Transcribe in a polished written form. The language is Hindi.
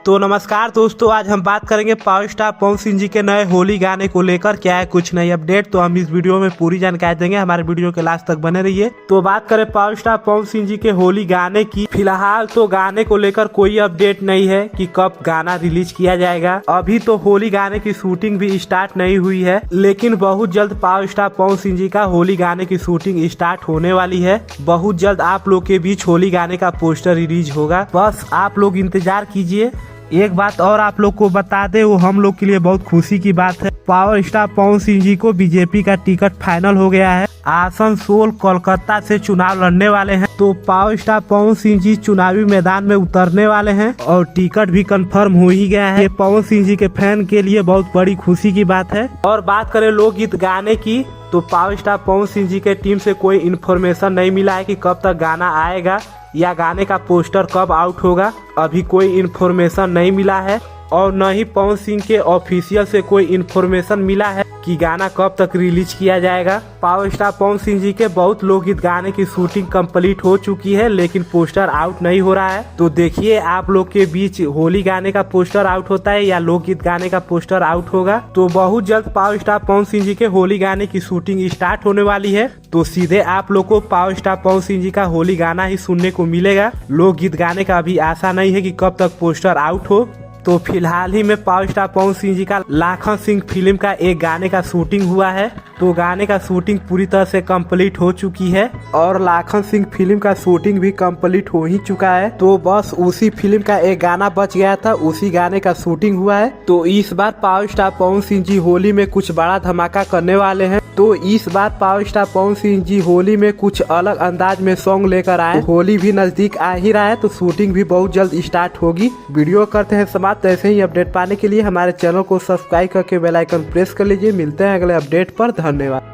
तो नमस्कार दोस्तों, आज हम बात करेंगे पावर स्टार पवन सिंह जी के नए होली गाने को लेकर क्या है कुछ नई अपडेट। तो हम इस वीडियो में पूरी जानकारी देंगे, हमारे वीडियो के लास्ट तक बने रहिए। तो बात करें पावर स्टार पवन सिंह जी के होली गाने की, फिलहाल तो गाने को लेकर कोई अपडेट नहीं है कि कब गाना रिलीज किया जाएगा। अभी तो होली गाने की शूटिंग भी स्टार्ट नहीं हुई है, लेकिन बहुत जल्द पावर स्टार पवन सिंह जी का होली गाने की शूटिंग स्टार्ट होने वाली है। बहुत जल्द आप लोग के बीच होली गाने का पोस्टर रिलीज होगा, बस आप लोग इंतजार कीजिए। एक बात और आप लोग को बता दे, वो हम लोग के लिए बहुत खुशी की बात है। पावर स्टार पवन सिंह जी को बीजेपी का टिकट फाइनल हो गया है। आसनसोल कोलकाता से चुनाव लड़ने वाले हैं, तो पावर स्टार पवन सिंह जी चुनावी मैदान में उतरने वाले हैं और टिकट भी कंफर्म हो ही गया है। ये पवन सिंह जी के फैन के लिए बहुत बड़ी खुशी की बात है। और बात करें लोकगीत गाने की, तो पावर स्टार पवन सिंह जी के टीम से कोई इन्फॉर्मेशन नहीं मिला है कि कब तक गाना आएगा या गाने का पोस्टर कब आउट होगा। अभी कोई इन्फॉर्मेशन नहीं मिला है और न ही पवन सिंह के ऑफिशियल से कोई इन्फॉर्मेशन मिला है कि गाना कब तक रिलीज किया जाएगा। पावर स्टार पवन सिंह जी के बहुत लोकगीत गाने की शूटिंग कंप्लीट हो चुकी है, लेकिन पोस्टर आउट नहीं हो रहा है। तो देखिए आप लोग के बीच होली गाने का पोस्टर आउट होता है या लोकगीत गाने का पोस्टर आउट होगा। तो बहुत जल्द पावर स्टार पवन सिंह जी के होली गाने की शूटिंग स्टार्ट होने वाली है, तो सीधे आप लोग को पावर स्टार पवन सिंह जी का होली गाना ही सुनने को मिलेगा। लोकगीत गाने का अभी आशा नहीं है कि कब तक पोस्टर आउट हो। तो फिलहाल ही में पावर स्टार पवन सिंह जी का लाखन सिंह फिल्म का एक गाने का शूटिंग हुआ है, तो गाने का शूटिंग पूरी तरह से कंप्लीट हो चुकी है और लाखन सिंह फिल्म का शूटिंग भी कंप्लीट हो ही चुका है। तो बस उसी फिल्म का एक गाना बच गया था, उसी गाने का शूटिंग हुआ है। तो इस बार पावर स्टार पवन सिंह जी होली में कुछ बड़ा धमाका करने वाले हैं। तो इस बार पावर स्टार पवन सिंह जी होली में कुछ अलग अंदाज में सॉन्ग लेकर आए। होली भी नजदीक आ ही रहा है, तो शूटिंग भी बहुत जल्द स्टार्ट होगी। वीडियो करते हैं समाप्त। ऐसे ही अपडेट पाने के लिए हमारे चैनल को सब्सक्राइब करके बेल आइकन प्रेस कर लीजिए। मिलते हैं अगले अपडेट पर। धन्यवाद।